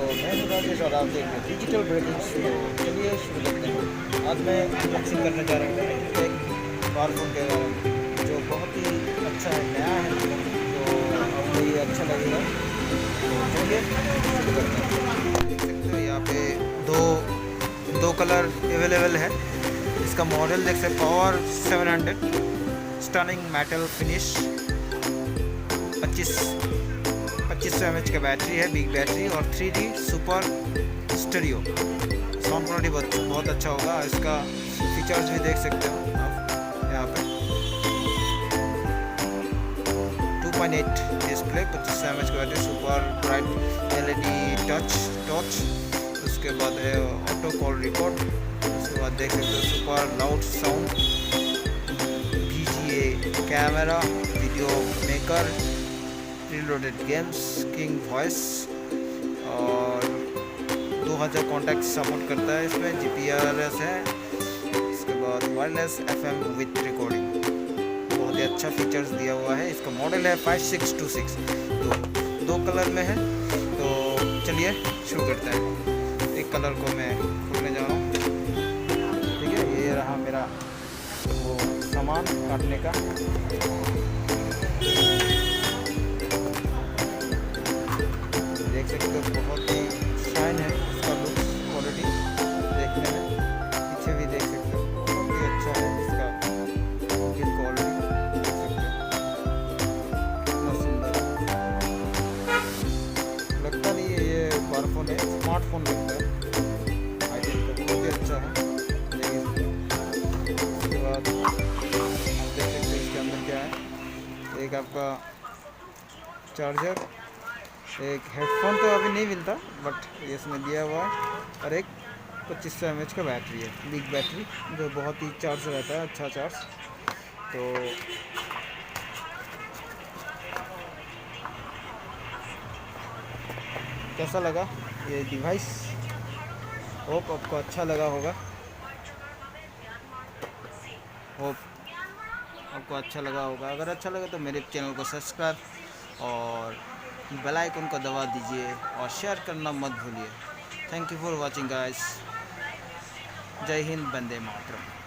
तो मैं हूँ राजेश और आप देख रहे हैं डिजिटल ब्रेकिंग स्टूडियो। चलिए शुरू करते हैं। आज मैं अनबॉक्सिंग करने जा रहा हूँ एक स्मार्टफोन के बारे में जो बहुत ही अच्छा है, नया है, तो आपको ये अच्छा लगेगा। तो चलिए शुरू करते हैं। देख सकते हो यहाँ पे दो कलर अवेलेबल है। इसका मॉडल देख सकते हो, power 700, stunning metal finish, 2500 mAh का बैटरी है, बिग बैटरी, और 3D super stereo. Sound quality बहुत अच्छा होगा। इसका फीचर्स भी देख सकते हो आप यहाँ पे। 2.8 डिस्प्ले, 2500 mAh का battery, super bright LED touch. उसके बाद है ऑटो कॉल रिकॉर्ड। उसके बाद देख सकते हो super loud sound, VGA camera, video maker, preloaded games, king voice, और 2000 कॉन्टैक्ट सपोर्ट करता है। इसमें GPRS है। इसके बाद वायरलेस FM विथ रिकॉर्डिंग, बहुत ही अच्छा फीचर्स दिया हुआ है। इसका मॉडल है 5626, तो 2 कलर में है। तो चलिए शुरू करते हैं। एक कलर को मैं खोलने जा रहा हूँ। ठीक है, ये रहा मेरा वो सामान काटने का। देख सकते हो बहुत ही शाइन है इसका लुक, क्वालिटी देखने में। पीछे भी देख सकते हो बहुत ही अच्छा है इसका बिल्ड क्वालिटी, देख सकते हो कितना सुंदर लगता नहीं है। ये स्मार्टफोन है, स्मार्टफोन लगता है। आई थिंक बहुत ही अच्छा है। उसके बाद आप देख सकते हो इसके अंदर क्या है। एक आपका चार्जर, एक हेडफोन तो अभी नहीं मिलता बट ये इसमें दिया हुआ है, और एक 2500 mAh का बैटरी है, बिग बैटरी, जो बहुत ही चार्ज रहता है, अच्छा चार्ज। तो कैसा लगा ये डिवाइस? होप आपको अच्छा लगा होगा। अगर अच्छा लगा तो मेरे चैनल को सब्सक्राइब और बेल आइकन को दबा दीजिए और शेयर करना मत भूलिए। Thank you for watching guys. जय हिंद, वंदे मातरम।